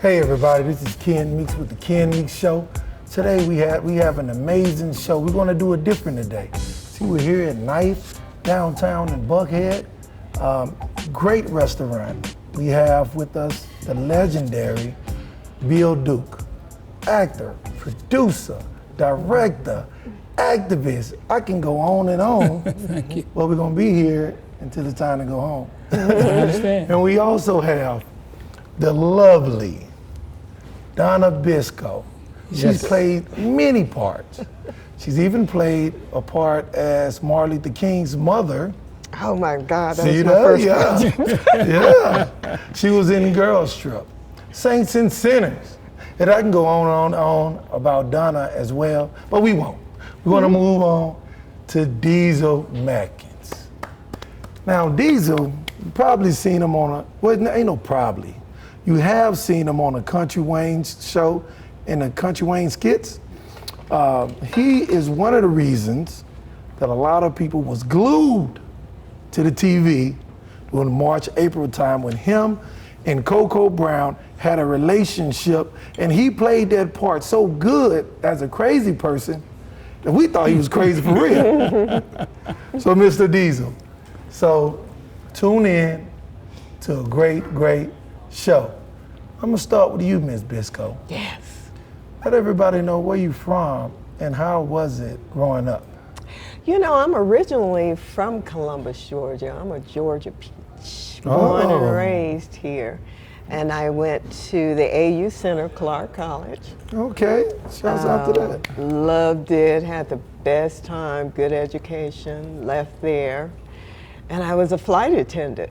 Hey everybody, this is Ken Meeks with the Ken Meeks Show. Today we have an amazing show. We're going to do it different today. See, we're here at Knife, downtown in Buckhead. Great restaurant. We have with us the legendary Bill Duke, actor, producer, director, activist. I can go on and on. Thank you. Well, we're going to be here until it's time to go home. I understand. And we also have the lovely Donna Biscoe. She's Yes. played many parts. She's even played a part as Martin Luther King's mother. Oh my God, that See was my that? first Yeah. Yeah. She was in Girls Trip, Saints and Sinners. And I can go on and on about Donna as well, but we won't. We're gonna move on to Diesel Matkins. Now, Diesel, you probably seen him on ain't no probably. You have seen him on a Country Wayne show in the Country Wayne skits. He is one of the reasons that a lot of people was glued to the TV during March, April time when him and Coco Brown had a relationship, and he played that part so good as a crazy person that we thought he was crazy for real. So Mr. Diesel, so tune in to a great, great show. I'm gonna start with you, Ms. Biscoe. Yes. Let everybody know where you from and how was it growing up? You know, I'm originally from Columbus, Georgia. I'm a Georgia peach, born and raised here. And I went to the AU Center, Clark College. Okay, shouts out to that. Loved it, had the best time, good education, left there. And I was a flight attendant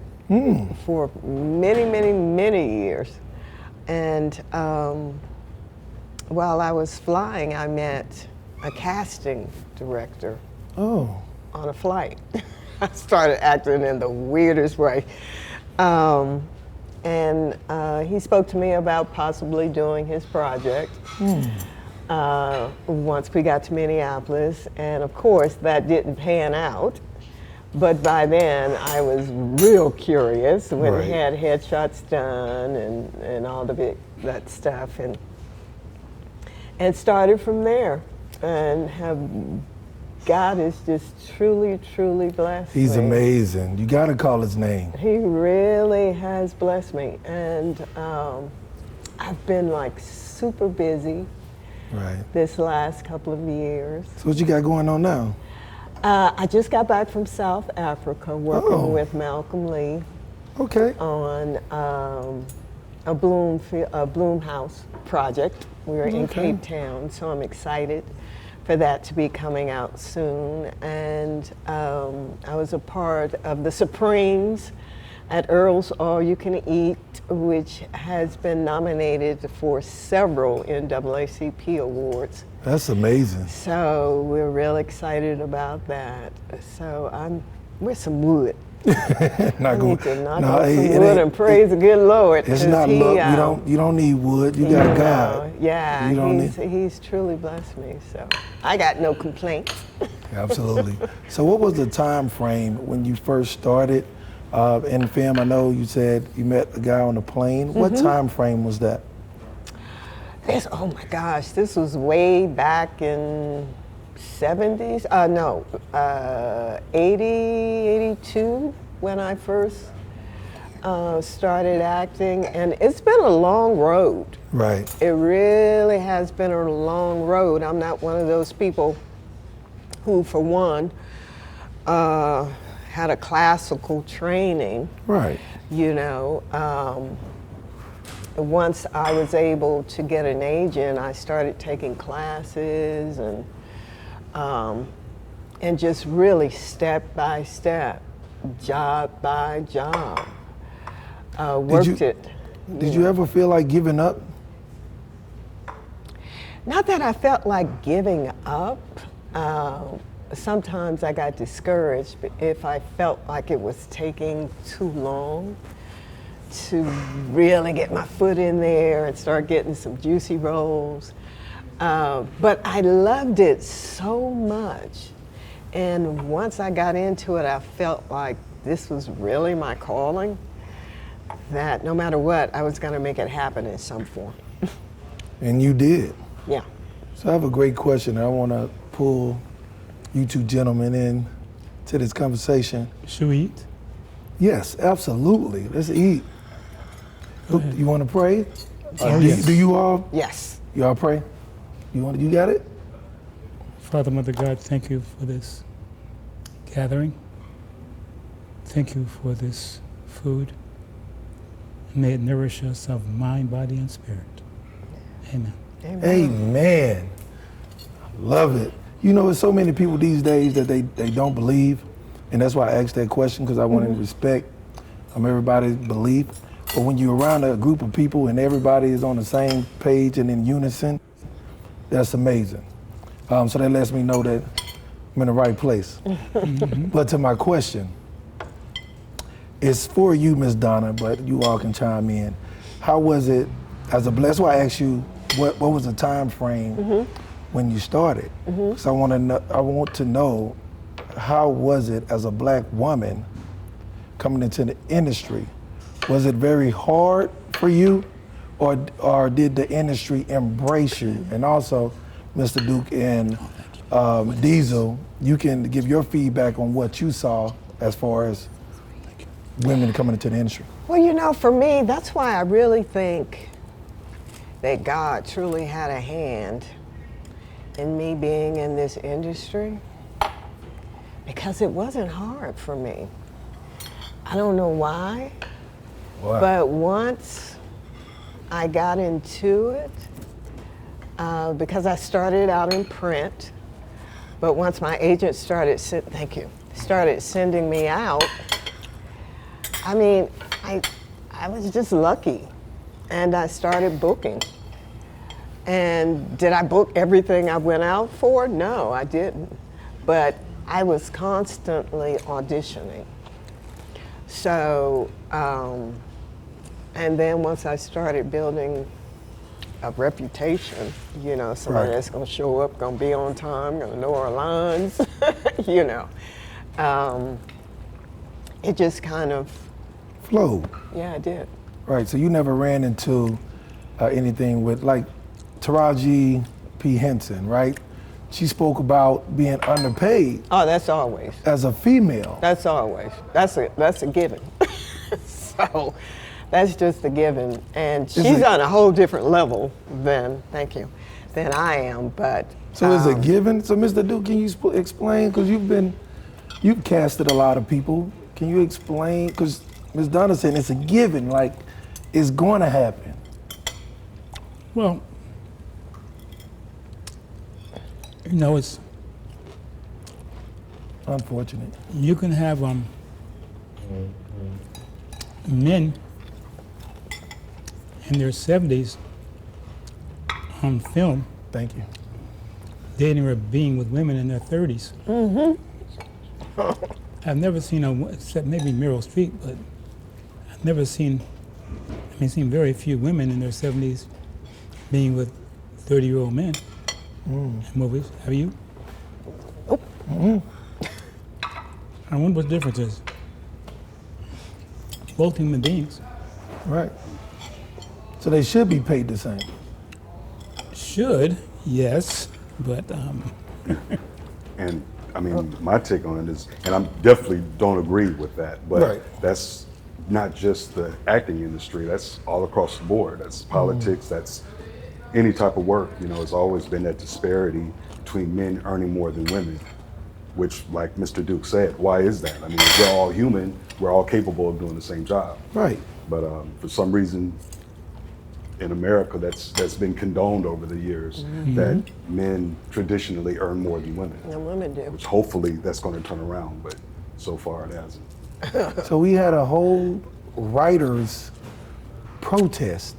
for many, many, many years. And while I was flying, I met a casting director Oh, on a flight. I started acting in the weirdest way. And he spoke to me about possibly doing his project once we got to Minneapolis. And of course, that didn't pan out. But by then, I was real curious when Right. he had headshots done and all that stuff. And started from there. And God has just truly, truly blessed me. he's amazing. You gotta call his name. He really has blessed me. And I've been like super busy Right. this last couple of years. So what you got going on now? I just got back from South Africa working Oh. with Malcolm Lee Okay. on a Bloom House project. We were in Okay. Cape Town, so I'm excited for that to be coming out soon. And I was a part of the Supremes at Earl's All You Can Eat, which has been nominated for several NAACP awards. That's amazing. So we're real excited about that. So where's some wood? Not I going. need to knock No, on some it wood ain't- and praise the good Lord. It's 'cause not he, luck. You don't need wood. You got God. Yeah, You don't he's truly blessed me. So I got no complaints. Absolutely. So what was the time frame when you first started in film? I know you said you met a guy on a plane. What time frame was that? Oh my gosh, this was way back in 70s. 80, 82 when I first started acting. And it's been a long road. Right. It really has been a long road. I'm not one of those people who, for one, had a classical training. Right. You know, once I was able to get an agent, I started taking classes and just really step by step, job by job, worked it. Did you ever feel like giving up? Not that I felt like giving up. Sometimes I got discouraged if I felt like it was taking too long to really get my foot in there and start getting some juicy roles. But I loved it so much. And once I got into it, I felt like this was really my calling. that no matter what, I was going to make it happen in some form. And you did. Yeah. So I have a great question. I want to pull you two gentlemen in to this conversation. Should we eat? Yes, absolutely. Let's eat. Go ahead. You want to pray? Oh, yes. Do you all? Yes. You all pray? You got it? Father, Mother God, thank you for this gathering. Thank you for this food. May it nourish us of mind, body, and spirit. Amen. Amen. Amen. Love it. You know, there's so many people these days that they don't believe, and that's why I asked that question, because I wanted to respect everybody's belief. But when you're around a group of people and everybody is on the same page and in unison, that's amazing. So that lets me know that I'm in the right place. But to my question, it's for you, Miss Donna, but you all can chime in. How was it as a that's why I asked you what was the time frame when you started? Because I want to know how was it as a black woman coming into the industry? Was it very hard for you, or did the industry embrace you? And also, Mr. Duke and Diesel, you can give your feedback on what you saw as far as women coming into the industry. Well, you know, for me, that's why I really think that God truly had a hand in me being in this industry, because it wasn't hard for me. I don't know why, but once I got into it, because I started out in print, but once my agent started sending me out, I mean, I was just lucky, and I started booking. And did I book everything I went out for? No, I didn't. But I was constantly auditioning. So, and then once I started building a reputation, you know, somebody that's gonna show up, gonna be on time, gonna know our lines, you know. It just kind of flowed. Yeah, I did. Right, so you never ran into anything with, like, Taraji P. Henson, right? She spoke about being underpaid. Oh, that's always. As a female. That's always. That's a given. So that's just a given. And she's on a whole different level than I am, but. So is it given? So Mr. Duke, can you explain? Because you've casted a lot of people. Can you explain? Because Ms. Donna said it's a given, like it's going to happen. Well, you know, it's unfortunate. You can have men in their 70s on film. Thank you. Dating or being with women in their 30s. I've never seen except maybe Meryl Streep, but I've never seen, seen very few women in their 70s being with 30-year-old men in movies. Have you? I wonder what the difference is. Both human beings. Right. So they should be paid the same. Should, yes, but. And I mean, my take on it is, and I definitely don't agree with that, but that's not just the acting industry, that's all across the board. That's politics, that's any type of work. You know, it's always been that disparity between men earning more than women, which, like Mr. Duke said, why is that? I mean, we're all human, we're all capable of doing the same job. Right. But for some reason, in America, that's been condoned over the years, that men traditionally earn more than women. And women do. Which hopefully that's going to turn around, but so far it hasn't. So we had a whole writers protest.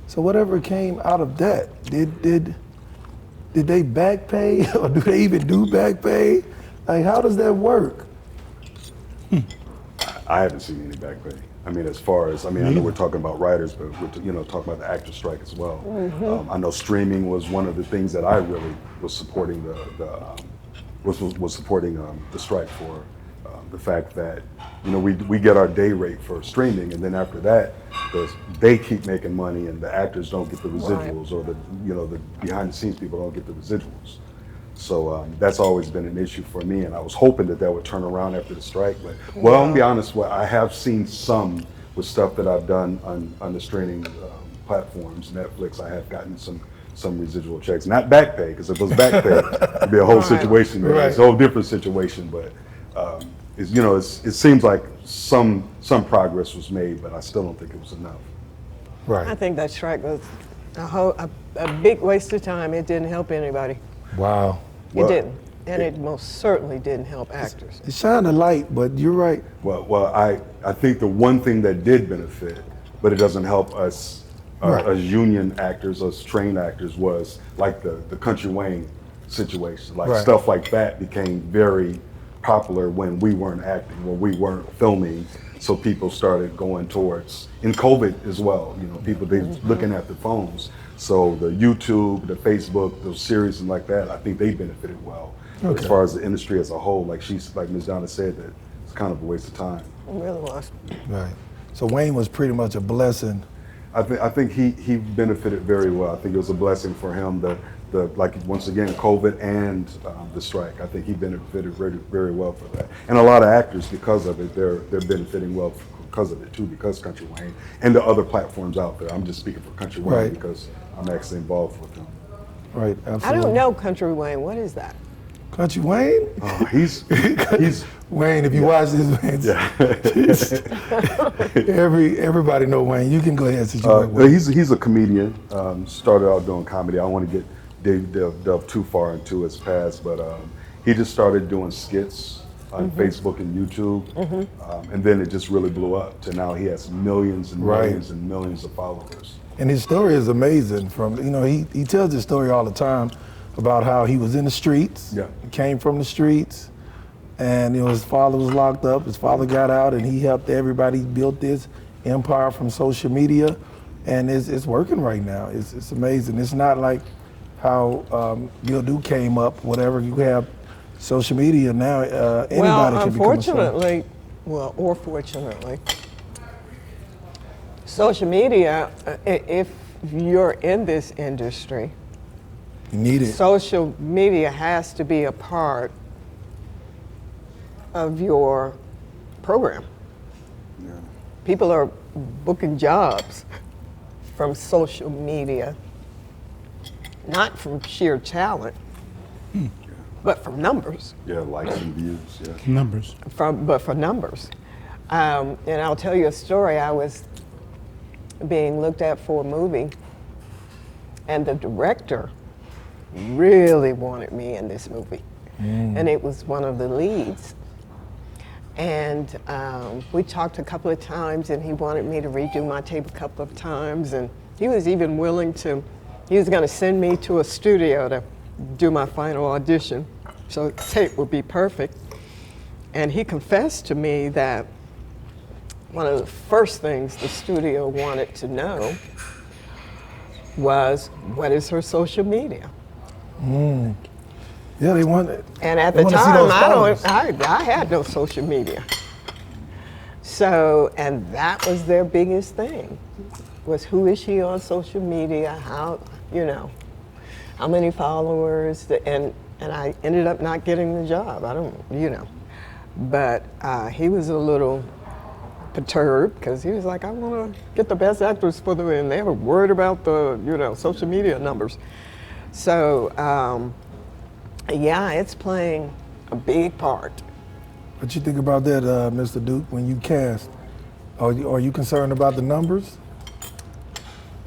So whatever came out of that, did they back pay, or do they even do back pay? Like, how does that work? I haven't seen any back pay. I mean, as far as, I know we're talking about writers, but we're talking about the actor strike as well. I know streaming was one of the things that I really was supporting was supporting the strike for the fact that, we get our day rate for streaming, and then after that, they keep making money, and the actors don't get the residuals, or the behind the scenes people don't get the residuals. So that's always been an issue for me, and I was hoping that would turn around after the strike. But I'm gonna be honest, I have seen some with stuff that I've done on the streaming platforms, Netflix. I have gotten some residual checks, not back pay, because if it was back pay, it'd be a whole situation. Right. It's a whole different situation. But it seems like some progress was made, but I still don't think it was enough. Right. I think that strike was a big waste of time. It didn't help anybody. Wow. It didn't. And it most certainly didn't help actors. It shined a light, but you're right. Well, I think the one thing that did benefit, but it doesn't help us as union actors, us trained actors, was like the Country Wayne situation. Like stuff like that became very popular when we weren't acting, when we weren't filming. So people started going towards, in COVID as well, people looking at the phones. So the YouTube, the Facebook, those series and like that, I think they benefited well. Okay. As far as the industry as a whole, like Ms. Donna said, that it's kind of a waste of time. It really was. Right. So Wayne was pretty much a blessing. I think he benefited very well. I think it was a blessing for him. Once again, COVID and the strike. I think he benefited very, very well for that. And a lot of actors, because of it, they're benefiting well because of it too, because Country Wayne and the other platforms out there. I'm just speaking for Country Wayne because I'm actually involved with them. Right, absolutely. I don't know Country Wayne. What is that? Country Wayne? He's Wayne. If you watch this, everybody know Wayne. You can go ahead since you work with him. He's a comedian. Started out doing comedy. I don't want to delve too far into his past, but he just started doing skits on Facebook and YouTube, and then it just really blew up to now he has millions and millions and millions of followers. And his story is amazing. He tells his story all the time about how he was in the streets. Yeah. He came from the streets, and his father was locked up. His father got out, and he helped everybody build this empire from social media, and it's working right now. It's amazing. It's not like how Bill Duke came up. Whatever, you have social media now. Anybody can become a star. Or fortunately, social media. If you're in this industry, you need it. Social media has to be a part of your program. Yeah. People are booking jobs from social media, not from sheer talent, but from numbers. Yeah, likes and views. Yeah. Numbers. But for numbers. And I'll tell you a story. I was being looked at for a movie, and the director really wanted me in this movie. And it was one of the leads. And we talked a couple of times, and he wanted me to redo my tape a couple of times, and he was even willing to, he was gonna send me to a studio to do my final audition, so the tape would be perfect. And he confessed to me that one of the first things the studio wanted to know was, what is her social media? Yeah, they want it. And at the time, I had no social media. So, and that was their biggest thing, was who is she on social media, how many followers, and I ended up not getting the job. But he was a little perturbed, because he was like, I want to get the best actors for them, and they were worried about the, social media numbers. So, yeah, it's playing a big part. What you think about that, Mr. Duke, when you cast? Are you concerned about the numbers?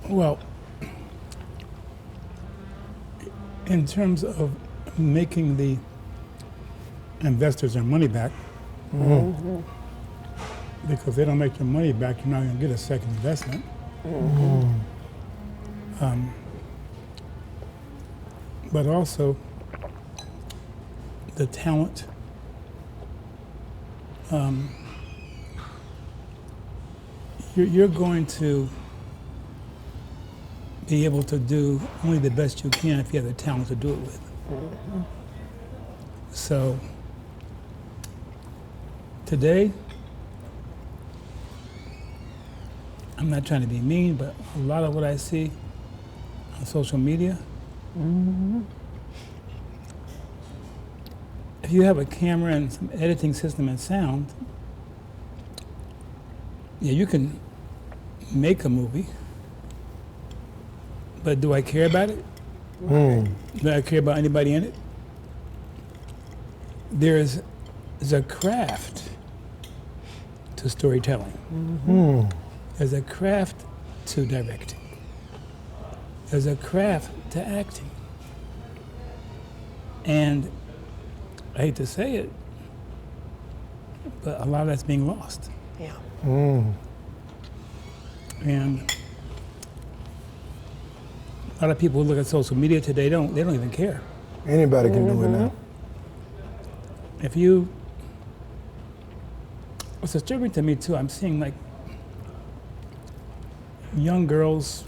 Well, in terms of making the investors their money back, because if they don't make their money back, you're not going to get a second investment. But also the talent, you're going to be able to do only the best you can if you have the talent to do it with. So today, I'm not trying to be mean, but a lot of what I see on social media, if you have a camera and some editing system and sound, yeah, you can make a movie, but do I care about it? Do I care about anybody in it? There's a craft to storytelling. There's a craft to directing. There's a craft to acting. And I hate to say it, but a lot of that's being lost. Yeah. And a lot of people who look at social media today, they don't even care. Anybody can do it now. If you, what's disturbing to me too, I'm seeing like young girls,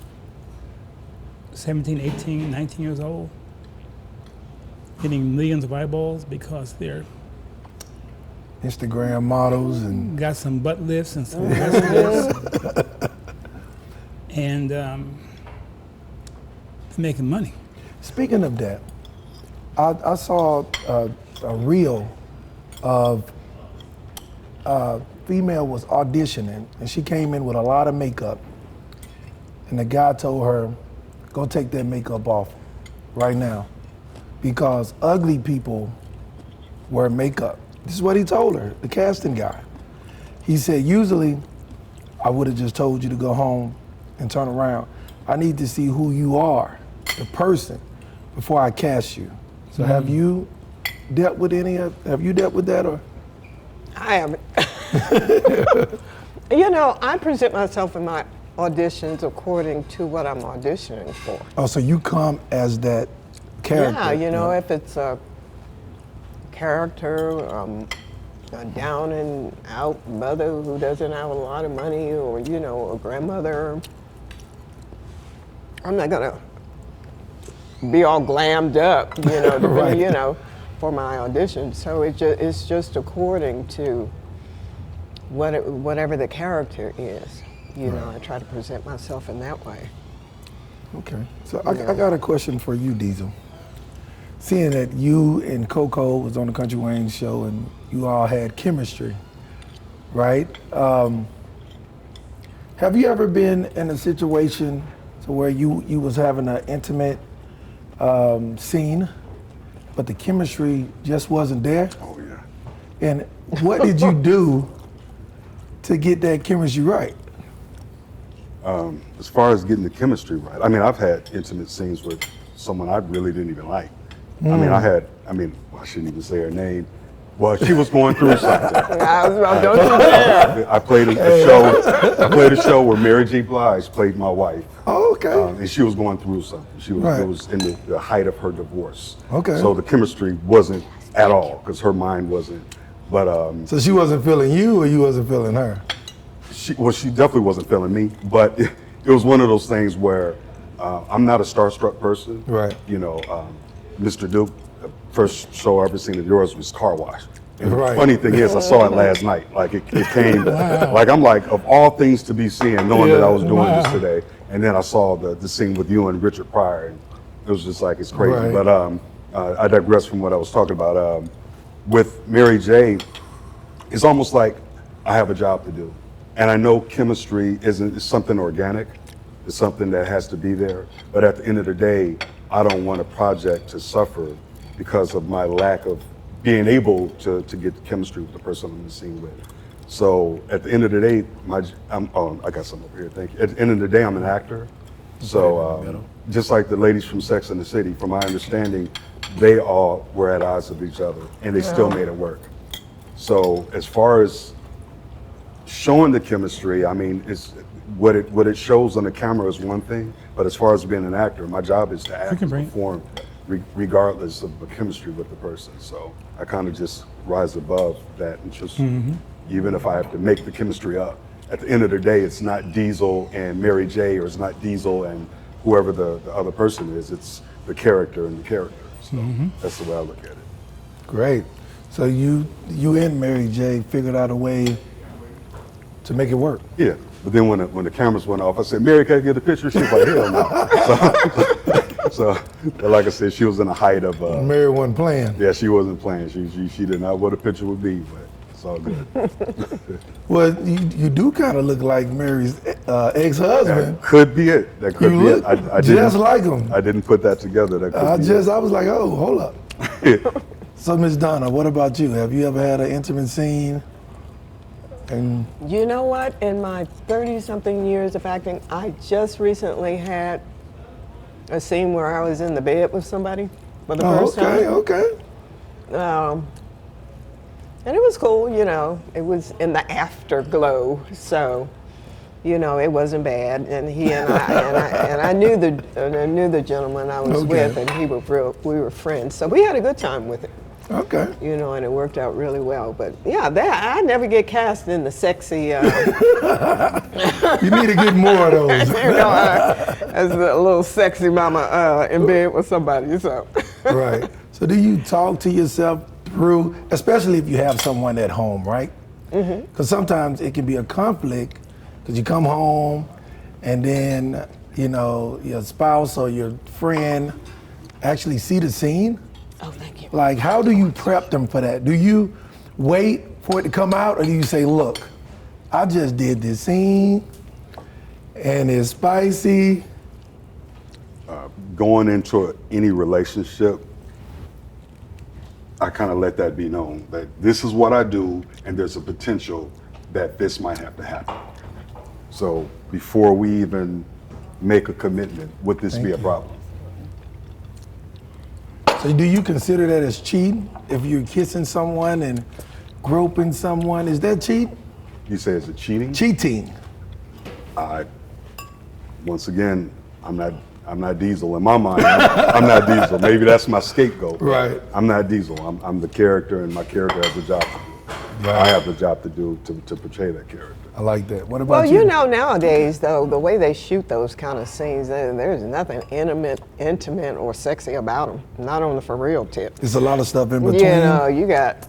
17, 18, 19 years old, getting millions of eyeballs because they're Instagram models and got some butt lifts and some breast lifts, and they're making money. speaking of that, I saw a reel of a female was auditioning and she came in with a lot of makeup and the guy told her, go take that makeup off right now because ugly people wear makeup. This is what he told her, the casting guy. He said, usually I would have just told you to go home and turn around. I need to see who you are, the person, before I cast you. So have you dealt with have you dealt with that or? I haven't. You know, I present myself in my auditions according to what I'm auditioning for. Oh, so you come as that character. Yeah, you know, if it's a character, a down and out mother who doesn't have a lot of money, or, you know, a grandmother, I'm not gonna be all glammed up, you know, to Right. you know, for my audition. So it's just according to whatever the character is. You know, I try to present myself in that way. Okay. So I got a question for you, Diesel. Seeing that you and Coco was on the Country Wayne show and you all had chemistry, right? Have you ever been in a situation to where you was having an intimate scene, but the chemistry just wasn't there? Oh yeah. And what did you do to get that chemistry right? As far as getting the chemistry right, I mean, I've had intimate scenes with someone I really didn't even like. I mean, I shouldn't even say her name. Well, she was going through something. Don't you dare. I played a show. I played a show where Mary J. Blige played my wife. Oh, okay. And she was going through something. Right. It was in the height of her divorce. Okay. So the chemistry wasn't at all because her mind wasn't. But So she wasn't feeling you or you wasn't feeling her? she definitely wasn't feeling me. But it was one of those things where I'm not a starstruck person. Right. You know, Mr. Duke, the first show I ever seen of yours was Car Wash. And Right. the funny thing is, I saw it last night. Like it came, like I'm like, of all things to be seeing, knowing that I was doing this today. And then I saw the scene with you and Richard Pryor, and it was just like, it's crazy. Right. But I digress from what I was talking about. With Mary J, it's almost like I have a job to do. And I know chemistry is something organic. It's something that has to be there. But at the end of the day, I don't want a project to suffer because of my lack of being able to get chemistry with the person I'm in the scene with. So at the end of the day, I got something over here, thank you. At the end of the day, I'm an actor. So just like the ladies from Sex and the City, from my understanding, they all were at odds with each other and they still made it work. So as far as showing the chemistry, I mean, it's what it shows on the camera is one thing, but as far as being an actor, my job is to act and perform regardless of the chemistry with the person. So I kind of just rise above that and just, even if I have to make the chemistry up, at the end of the day, it's not Diesel and Mary J, or it's not Diesel and whoever the other person is, it's the character and the character. So that's the way I look at it. Great. So you and Mary J figured out a way to make it work. Yeah, but then when the cameras went off, I said, Mary, can I get a picture? She was like, hell no. So like I said, she was in the height of. Mary wasn't playing. Yeah, she wasn't playing. She didn't know what a picture would be, but it's all good. Well, you do kind of look like Mary's ex-husband. That could be it. That could You be look it. I just didn't, like him. I didn't put that together. That could be I was like, oh, hold up. So, Miss Donna, what about you? Have you ever had an intimate scene? And You know what? In my 30-something years of acting, I just recently had a scene where I was in the bed with somebody for the first time. Okay. And it was cool, you know. It was in the afterglow, so you know it wasn't bad. And he and I knew the gentleman I was with, and we were friends. So we had a good time with it. Okay. You know, and it worked out really well. But yeah, I never get cast in the sexy. You need to get more of those. You know, as a little sexy mama in bed with somebody. So. Right. So do you talk to yourself through, especially if you have someone at home, right? Because sometimes it can be a conflict because you come home and then, you know, your spouse or your friend actually see the scene. Oh, thank you. Like, how do you prep them for that? Do you wait for it to come out, or do you say, look, I just did this scene and it's spicy? Going into any relationship, I kind of let that be known that this is what I do, and there's a potential that this might have to happen. So before we even make a commitment, would this be a problem? So do you consider that as cheating? If you're kissing someone and groping someone, is that cheating? You say it's a cheating? Cheating. Once again, I'm not Diesel. In my mind, I'm not Diesel. Maybe that's my scapegoat. Right. I'm not Diesel. I'm the character, and my character has a job to do. Right. I have the job to do to portray that character. I like that. What about Well, you? you know, nowadays, though, the way they shoot those kind of scenes, there's nothing intimate or sexy about them. Not on the for real tip. There's a lot of stuff in between. You know, you got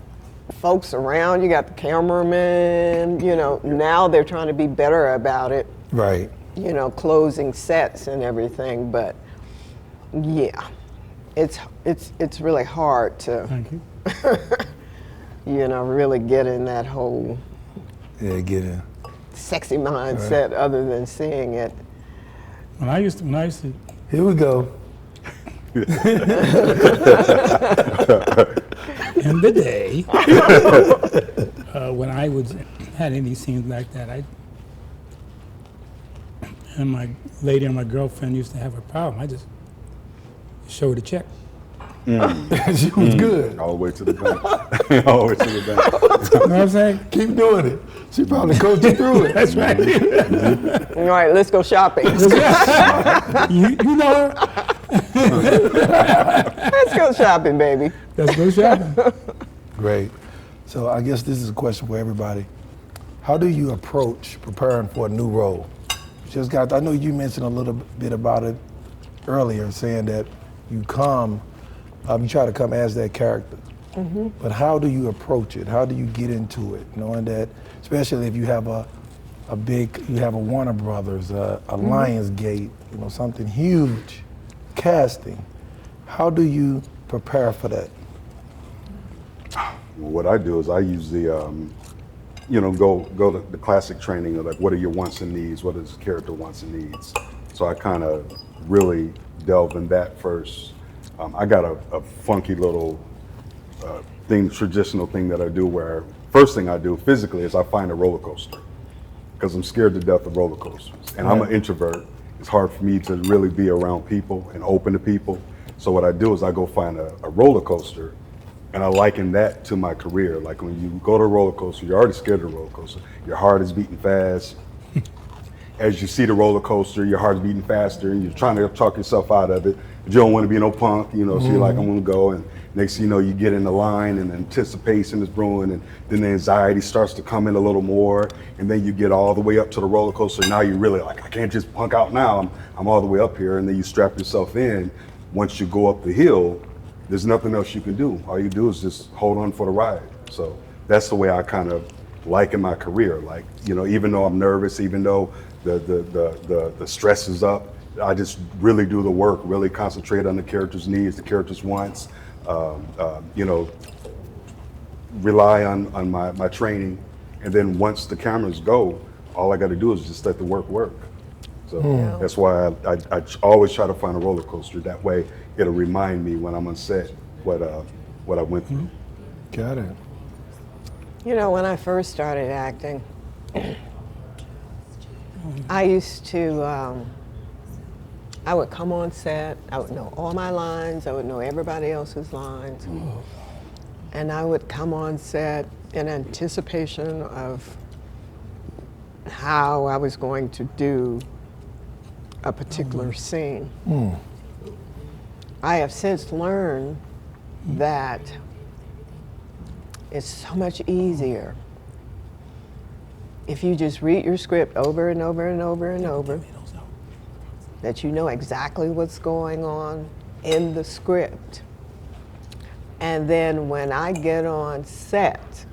folks around, you got the cameraman, you know, now they're trying to be better about it, Right. you know, closing sets and everything, but yeah, it's really hard to, Thank you. you know, really get in that whole Yeah, get in. sexy mindset other than seeing it. When I used to, Here we go. in the day, when I had any scenes like that, and my lady and my girlfriend used to have a problem. I just showed a check. She was good. All the way to the bank. All the way to the bank. You know what I'm saying? Keep doing it. She probably coached you through it. That's right. All right, let's go shopping. you know her. Let's go shopping, baby. Let's go shopping. Great. So I guess this is a question for everybody. How do you approach preparing for a new role? I know you mentioned a little bit about it earlier, saying that you try to come as that character. Mm-hmm. But how do you approach it? How do you get into it? Knowing that, especially if you have a Warner Brothers, a Lionsgate, you know, something huge, casting. How do you prepare for that? What I do is I use the, go to the classic training of like, what are your wants and needs? What is the character wants and needs? So I kind of really delve in that first. I got a funky little traditional thing that I do where first thing I do physically is I find a roller coaster because I'm scared to death of roller coasters. And I'm an introvert. It's hard for me to really be around people and open to people. So what I do is I go find a roller coaster, and I liken that to my career. Like when you go to a roller coaster, you're already scared of the roller coaster. Your heart is beating fast. As you see the roller coaster, your heart's beating faster, and you're trying to talk yourself out of it. But you don't want to be no punk, you know, so you're like, I'm gonna go, and next thing you know, you get in the line, and anticipation is brewing, and then the anxiety starts to come in a little more, and then you get all the way up to the roller coaster. Now you're really like, I can't just punk out now, I'm all the way up here, and then you strap yourself in. Once you go up the hill, there's nothing else you can do. All you do is just hold on for the ride. So that's the way I kind of like in my career. Like, you know, even though I'm nervous, even though the stress is up, I just really do the work, really concentrate on the character's needs, the character's wants, you know, rely on my training. And then once the cameras go, all I got to do is just let the work. So that's why I always try to find a roller coaster. That way it'll remind me when I'm on set what I went through. Got it. You know, when I first started acting, I used to, I would come on set, I would know all my lines, I would know everybody else's lines, and I would come on set in anticipation of how I was going to do a particular scene. I have since learned that it's so much easier if you just read your script over and over and over and over, that you know exactly what's going on in the script. And then when I get on set,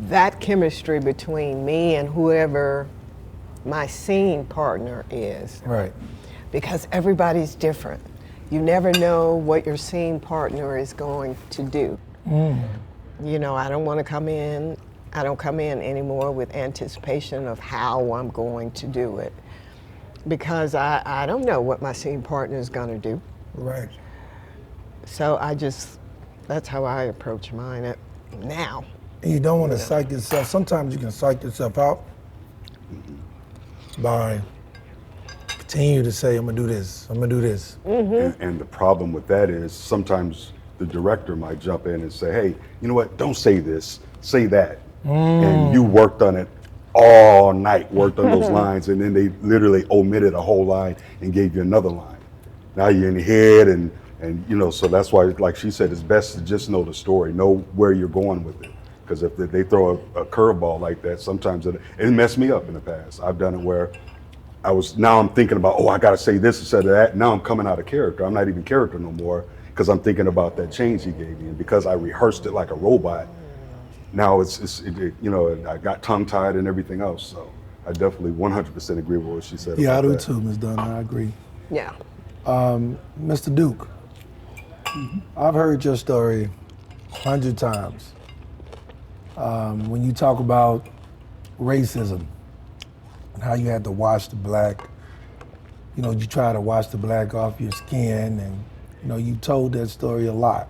that chemistry between me and whoever my scene partner is. Right. Because everybody's different. You never know what your scene partner is going to do. You know, I don't come in anymore with anticipation of how I'm going to do it. Because I don't know what my scene partner is going to do. Right. So that's how I approach mine now. And you don't want to psych yourself. Sometimes you can psych yourself out by continue to say, I'm gonna do this, I'm gonna do this. And the problem with that is sometimes the director might jump in and say, hey, you know what, don't say this, say that. And you worked on it all night, worked on those lines, and then they literally omitted a whole line and gave you another line. Now you're in your head, and you know, so that's why, like she said, it's best to just know the story, know where you're going with it. Because if they throw a curveball like that, sometimes it messed me up in the past. I've done it where now I'm thinking about, I gotta say this instead of that. Now I'm coming out of character. I'm not even character no more because I'm thinking about that change he gave me. And because I rehearsed it like a robot, now you know, I got tongue tied and everything else. So I definitely 100% agree with what she said. Yeah, I about do that. too, Ms. Dunn, I agree. Yeah. Mr. Duke, I've heard your story 100 times. When you talk about racism and how you had to wash the black, you know, you try to wash the black off your skin, and you know, you told that story a lot.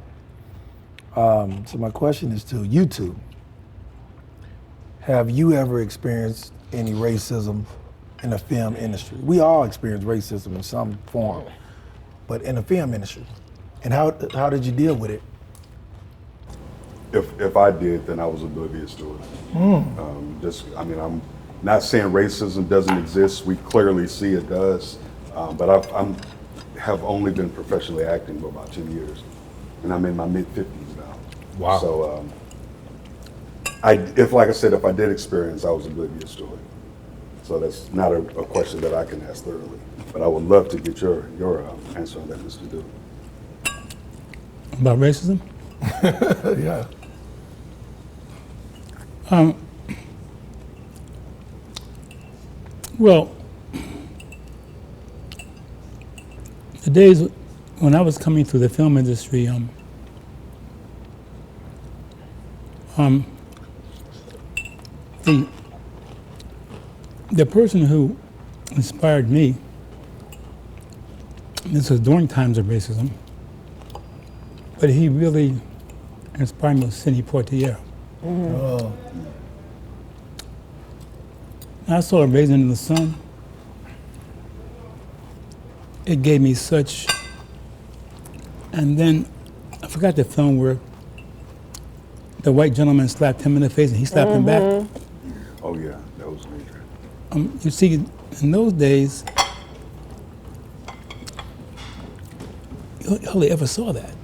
So my question is to you two. Have you ever experienced any racism in the film industry? We all experience racism in some form, but in the film industry. And how did you deal with it? If I did, then I was oblivious to it. I'm not saying racism doesn't exist. We clearly see it does. But I have only been professionally acting for about 10 years, and I'm in my mid-50s now. Wow. So, like I said, if I did experience, I was oblivious to it. So that's not a question that I can ask thoroughly. But I would love to get your answer on that, Mr. Duke. About racism? Yeah. Well, the days when I was coming through the film industry, the person who inspired me, this was during times of racism, but he really inspired me was Sidney Poitier. Oh. I saw Raisin in the Sun. It gave me such, and then I forgot the film where the white gentleman slapped him in the face and he slapped him back. Oh yeah, that was major. You see, in those days, you hardly ever saw that.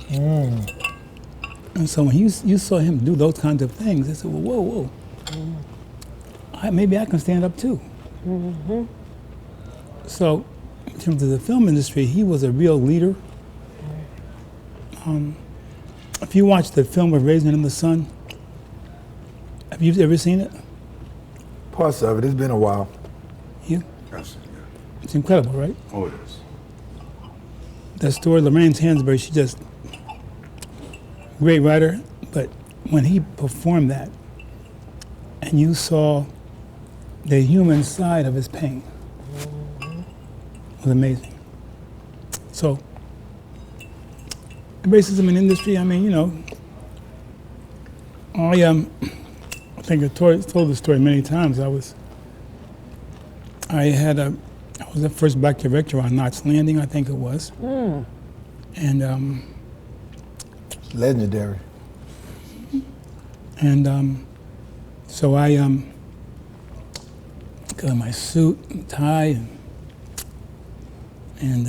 And so when you saw him do those kinds of things, I said, well, whoa. Maybe I can stand up too. So in terms of the film industry, he was a real leader. If you watch the film of Raisin in the Sun, have you ever seen it? Parts of it. It's been a while. You? Yes, It's incredible, right? yeah. Oh, it is. That story, Lorraine Hansberry, she just great writer, but when he performed that, and you saw the human side of his pain, it was amazing. So, racism in industry, I mean, you know, I think I told the story many times. I was the first black director on Knots Landing, I think it was. And Legendary. And so I got my suit and tie and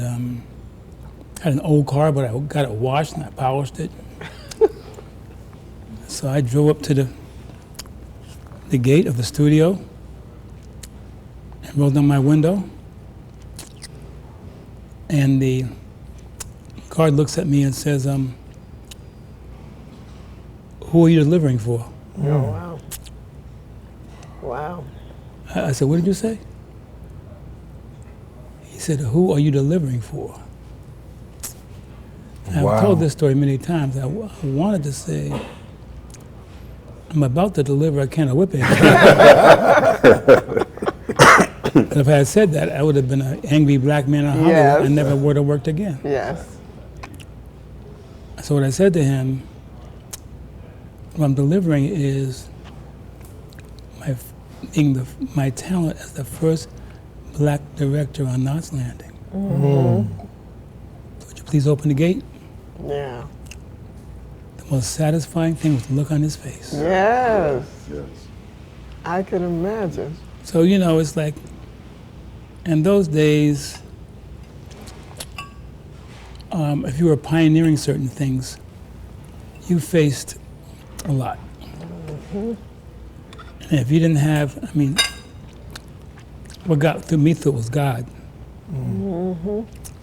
had an old car, but I got it washed and I polished it. So I drove up to the gate of the studio and rolled down my window. And the guard looks at me and says, who are you delivering for? Oh, wow. Wow. I said, what did you say? He said, who are you delivering for? And Wow. I've told this story many times. I wanted to say, I'm about to deliver a can of whipping. But if I had said that, I would have been an angry black man in Hollywood Yes. and never would have worked again. Yes. So what I said to him, what I'm delivering is my talent as the first black director on Knots Landing. Would you please open the gate? Yeah. The most satisfying thing was the look on his face. Yes. Yes. I can imagine. So, you know, it's like, in those days, if you were pioneering certain things, you faced a lot. And if you didn't have, I mean, what got through me through was God.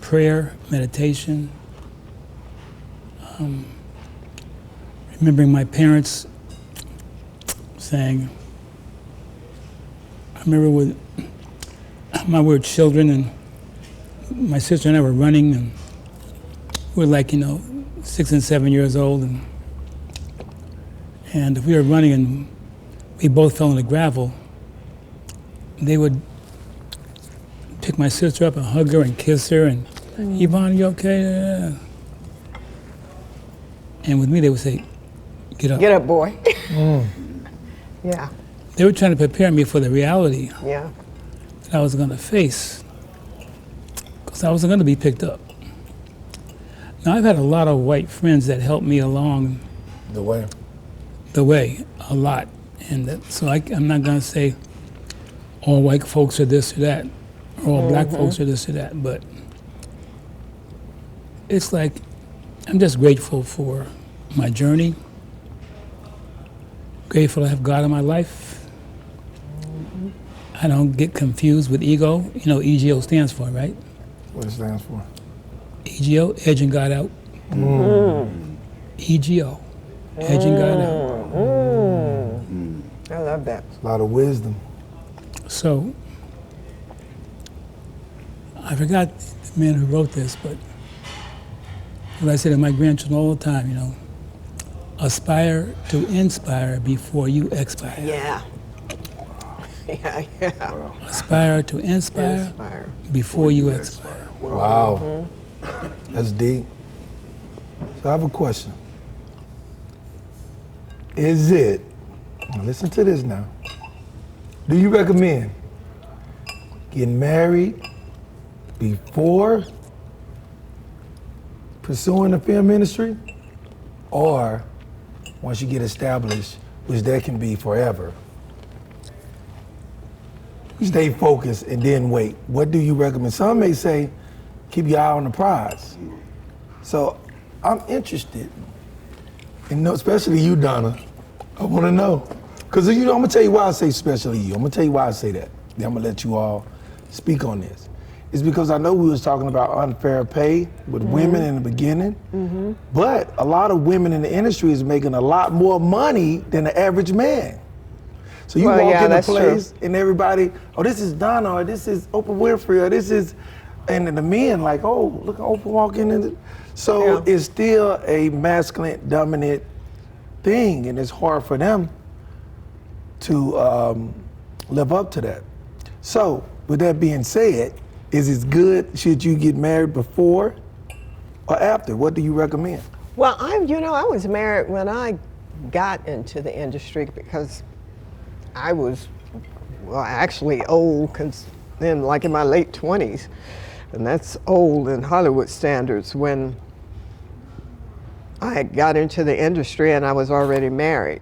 Prayer, meditation, remembering my parents saying, I remember when we were children and my sister and I were running and we were like, 6 and 7 years old and if we were running and we both fell in the gravel, they would pick my sister up and hug her and kiss her and, Yvonne, you okay? Yeah. And with me, they would say, get up. Get up, boy. Yeah. They were trying to prepare me for the reality Yeah. that I was going to face, because I wasn't going to be picked up. Now, I've had a lot of white friends that helped me along The way. the way, a lot. And so I'm not going to say all white folks are this or that, or all black folks are this or that, but it's like, I'm just grateful for my journey, grateful to have God in my life. I don't get confused with ego. You know, EGO stands for, right? What it stands for. EGO, edging God out. EGO, edging God out. I love that. A lot of wisdom. So, I forgot the man who wrote this, but what I say to my grandchildren all the time, aspire to inspire before you expire. Yeah. Yeah. Aspire to inspire Inspire. before you expire. Wow. That's deep. So I have a question. Is it, now listen to this now, do you recommend getting married before pursuing the film industry, or once you get established, which that can be forever, stay focused and then wait? What do you recommend? Some may say, keep your eye on the prize. So I'm interested, and especially you, Donna. I want to know, because I'm gonna tell you why I say especially you. I'm gonna tell you why I say that. Then I'm gonna let you all speak on this. is because I know we was talking about unfair pay with women in the beginning, but a lot of women in the industry is making a lot more money than the average man. So you Well, walk yeah, in a that's place and everybody, oh, this is Donna, or this is Oprah Winfrey, or this is, and then the men like, oh, look at Oprah walking in. So it's still a masculine dominant thing, and it's hard for them to live up to that. So with that being said, is it good, should you get married before or after? What do you recommend? Well, I was married when I got into the industry because I was, well, actually old, because then like in my late 20s, and that's old in Hollywood standards, when I got into the industry and I was already married.